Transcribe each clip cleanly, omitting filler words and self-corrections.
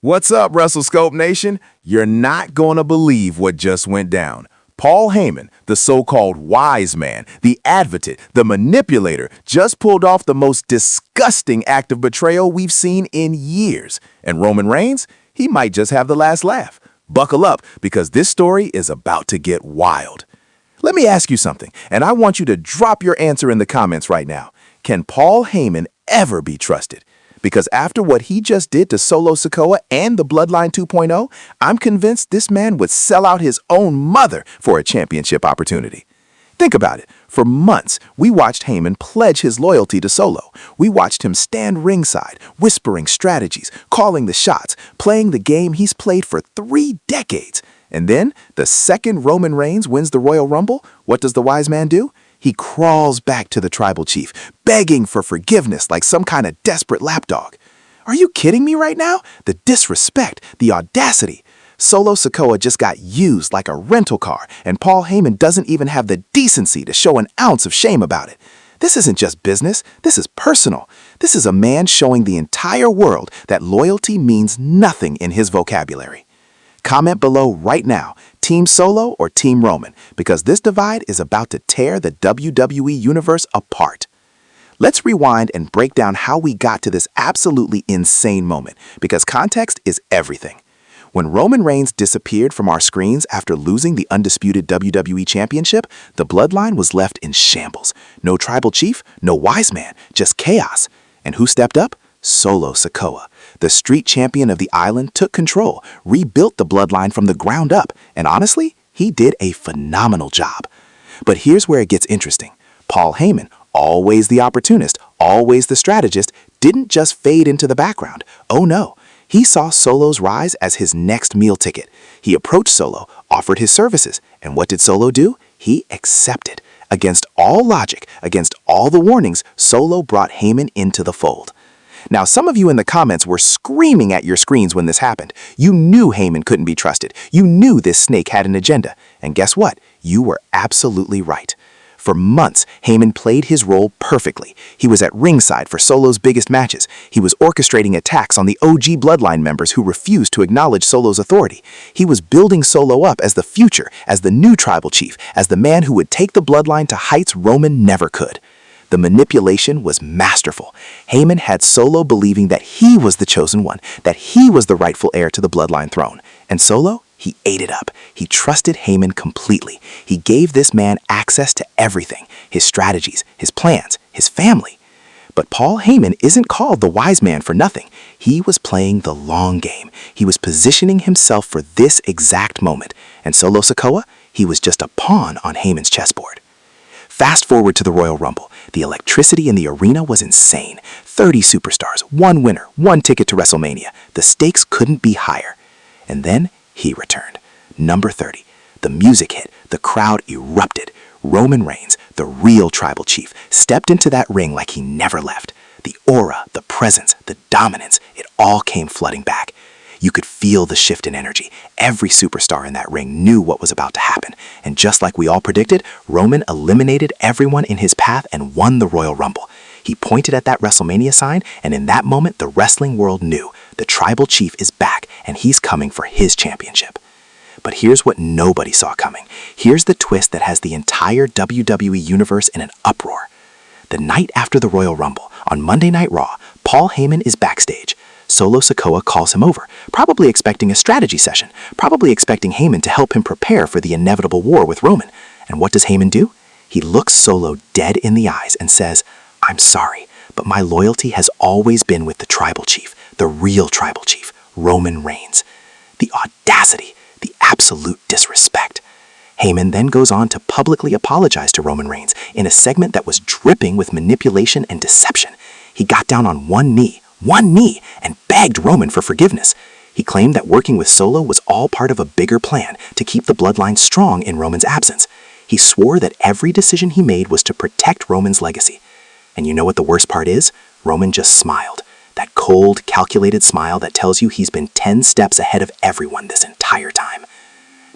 What's up, Wrestle Scope Nation? You're not going to believe what just went down. Paul Heyman, the so-called wise man, the advocate, the manipulator, just pulled off the most disgusting act of betrayal we've seen in years. And Roman Reigns, he might just have the last laugh. Buckle up, because this story is about to get wild. Let me ask you something, and I want you to drop your answer in the comments right now. Can Paul Heyman ever be trusted? Because after what he just did to Solo Sikoa and the Bloodline 2.0, I'm convinced this man would sell out his own mother for a championship opportunity. Think about it. For months, we watched Heyman pledge his loyalty to Solo. We watched him stand ringside, whispering strategies, calling the shots, playing the game he's played for 3 decades. And then, the second Roman Reigns wins the Royal Rumble, what does the wise man do? He crawls back to the tribal chief, begging for forgiveness like some kind of desperate lapdog. Are you kidding me right now? The disrespect, the audacity. Solo Sikoa just got used like a rental car, and Paul Heyman doesn't even have the decency to show an ounce of shame about it. This isn't just business, this is personal. This is a man showing the entire world that loyalty means nothing in his vocabulary. Comment below right now, Team Solo or Team Roman, because this divide is about to tear the WWE Universe apart. Let's rewind and break down how we got to this absolutely insane moment, because context is everything. When Roman Reigns disappeared from our screens after losing the undisputed WWE Championship, the Bloodline was left in shambles. No tribal chief, no wise man, just chaos. And who stepped up? Solo Sikoa. The street champion of the island took control, rebuilt the Bloodline from the ground up, and honestly, he did a phenomenal job. But here's where it gets interesting. Paul Heyman, always the opportunist, always the strategist, didn't just fade into the background. Oh no, he saw Solo's rise as his next meal ticket. He approached Solo, offered his services, and what did Solo do? He accepted. Against all logic, against all the warnings, Solo brought Heyman into the fold. Now, some of you in the comments were screaming at your screens when this happened. You knew Heyman couldn't be trusted. You knew this snake had an agenda. And guess what? You were absolutely right. For months, Heyman played his role perfectly. He was at ringside for Solo's biggest matches. He was orchestrating attacks on the OG Bloodline members who refused to acknowledge Solo's authority. He was building Solo up as the future, as the new tribal chief, as the man who would take the Bloodline to heights Roman never could. The manipulation was masterful. Heyman had Solo believing that he was the chosen one, that he was the rightful heir to the Bloodline throne. And Solo, he ate it up. He trusted Heyman completely. He gave this man access to everything, his strategies, his plans, his family. But Paul Heyman isn't called the wise man for nothing. He was playing the long game. He was positioning himself for this exact moment. And Solo Sikoa, he was just a pawn on Heyman's chessboard. Fast forward to the Royal Rumble. The electricity in the arena was insane. 30 superstars, 1 winner, 1 ticket to WrestleMania. The stakes couldn't be higher. And then he returned. Number 30. The music hit. The crowd erupted. Roman Reigns, the real tribal chief, stepped into that ring like he never left. The aura, the presence, the dominance, it all came flooding back. You could feel the shift in energy. Every superstar in that ring knew what was about to happen. And just like we all predicted, Roman eliminated everyone in his path and won the Royal Rumble. He pointed at that WrestleMania sign, and in that moment, the wrestling world knew the tribal chief is back, and he's coming for his championship. But here's what nobody saw coming. Here's the twist that has the entire WWE Universe in an uproar. The night after the Royal Rumble, on Monday Night Raw, Paul Heyman is backstage. Solo Sikoa calls him over, probably expecting a strategy session, probably expecting Heyman to help him prepare for the inevitable war with Roman. And what does Heyman do? He looks Solo dead in the eyes and says, "I'm sorry, but my loyalty has always been with the tribal chief, the real tribal chief, Roman Reigns." The audacity, the absolute disrespect. Heyman then goes on to publicly apologize to Roman Reigns in a segment that was dripping with manipulation and deception. He got down on one knee, and begged Roman for forgiveness. He claimed that working with Solo was all part of a bigger plan to keep the Bloodline strong in Roman's absence. He swore that every decision he made was to protect Roman's legacy. And you know what the worst part is? Roman just smiled. That cold, calculated smile that tells you he's been 10 steps ahead of everyone this entire time.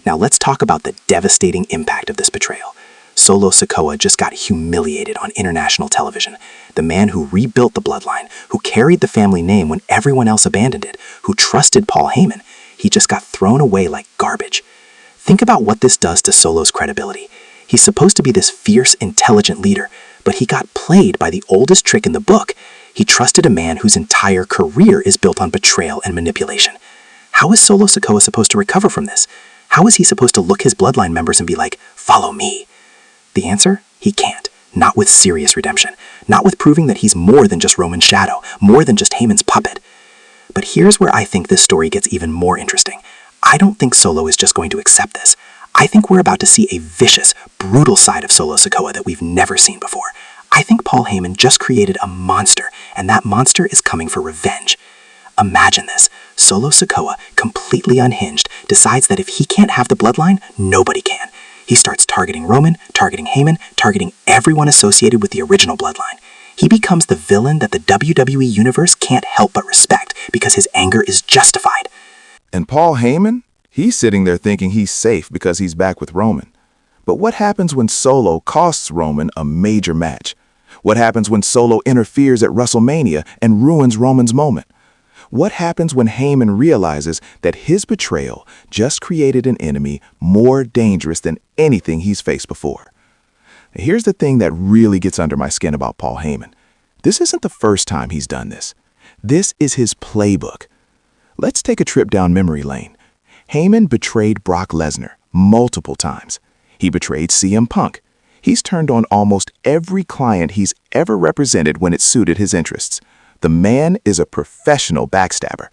Now let's talk about the devastating impact of this betrayal. Solo Sikoa just got humiliated on international television. The man who rebuilt the Bloodline, who carried the family name when everyone else abandoned it, who trusted Paul Heyman, he just got thrown away like garbage. Think about what this does to Solo's credibility. He's supposed to be this fierce, intelligent leader, but he got played by the oldest trick in the book. He trusted a man whose entire career is built on betrayal and manipulation. How is Solo Sikoa supposed to recover from this? How is he supposed to look his Bloodline members and be like, "Follow me"? The answer? He can't. Not with serious redemption. Not with proving that he's more than just Roman's shadow, more than just Heyman's puppet. But here's where I think this story gets even more interesting. I don't think Solo is just going to accept this. I think we're about to see a vicious, brutal side of Solo Sikoa that we've never seen before. I think Paul Heyman just created a monster, and that monster is coming for revenge. Imagine this. Solo Sikoa, completely unhinged, decides that if he can't have the Bloodline, nobody can. He starts targeting Roman, targeting Heyman, targeting everyone associated with the original Bloodline. He becomes the villain that the WWE Universe can't help but respect because his anger is justified. And Paul Heyman? He's sitting there thinking he's safe because he's back with Roman. But what happens when Solo costs Roman a major match? What happens when Solo interferes at WrestleMania and ruins Roman's moment? What happens when Heyman realizes that his betrayal just created an enemy more dangerous than anything he's faced before? Here's the thing that really gets under my skin about Paul Heyman. This isn't the first time he's done this. This is his playbook. Let's take a trip down memory lane. Heyman betrayed Brock Lesnar multiple times. He betrayed CM Punk. He's turned on almost every client he's ever represented when it suited his interests. The man is a professional backstabber.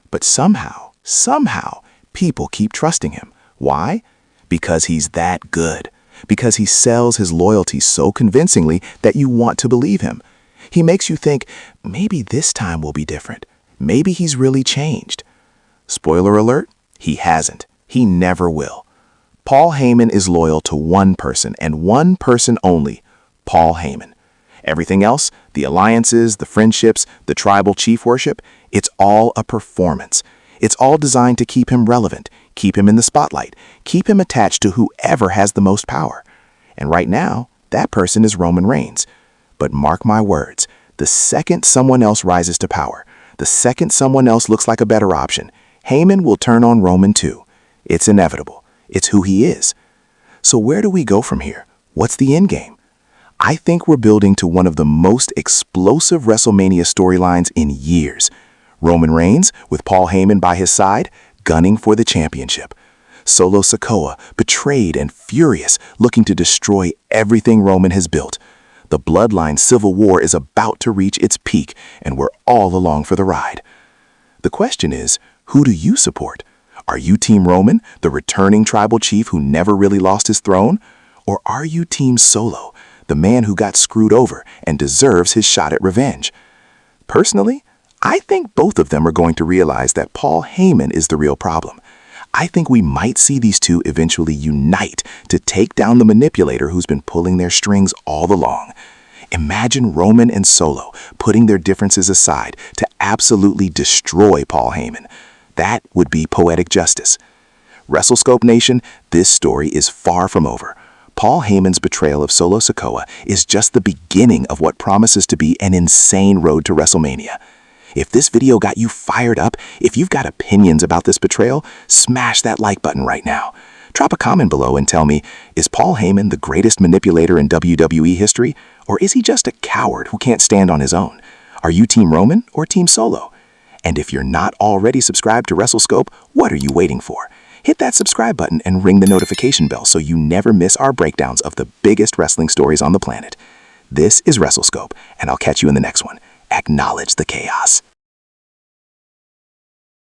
But somehow, people keep trusting him. Why? Because he's that good. Because he sells his loyalty so convincingly that you want to believe him. He makes you think, maybe this time will be different. Maybe he's really changed. Spoiler alert, he hasn't. He never will. Paul Heyman is loyal to one person and one person only, Paul Heyman. Everything else, the alliances, the friendships, the tribal chief worship, it's all a performance. It's all designed to keep him relevant, keep him in the spotlight, keep him attached to whoever has the most power. And right now, that person is Roman Reigns. But mark my words, the second someone else rises to power, the second someone else looks like a better option, Heyman will turn on Roman too. It's inevitable. It's who he is. So where do we go from here? What's the end game? I think we're building to one of the most explosive WrestleMania storylines in years. Roman Reigns, with Paul Heyman by his side, gunning for the championship. Solo Sikoa, betrayed and furious, looking to destroy everything Roman has built. The Bloodline civil war is about to reach its peak, and we're all along for the ride. The question is, who do you support? Are you Team Roman, the returning tribal chief who never really lost his throne? Or are you Team Solo, the man who got screwed over and deserves his shot at revenge? Personally, I think both of them are going to realize that Paul Heyman is the real problem. I think we might see these two eventually unite to take down the manipulator who's been pulling their strings all along. Imagine Roman and Solo putting their differences aside to absolutely destroy Paul Heyman. That would be poetic justice. Wrestle Scope Nation, this story is far from over. Paul Heyman's betrayal of Solo Sikoa is just the beginning of what promises to be an insane road to WrestleMania. If this video got you fired up, if you've got opinions about this betrayal, smash that like button right now. Drop a comment below and tell me, is Paul Heyman the greatest manipulator in WWE history? Or is he just a coward who can't stand on his own? Are you Team Roman or Team Solo? And if you're not already subscribed to Wrestle Scope, what are you waiting for? Hit that subscribe button and ring the notification bell so you never miss our breakdowns of the biggest wrestling stories on the planet. This is Wrestle Scope, and I'll catch you in the next one. Acknowledge the chaos.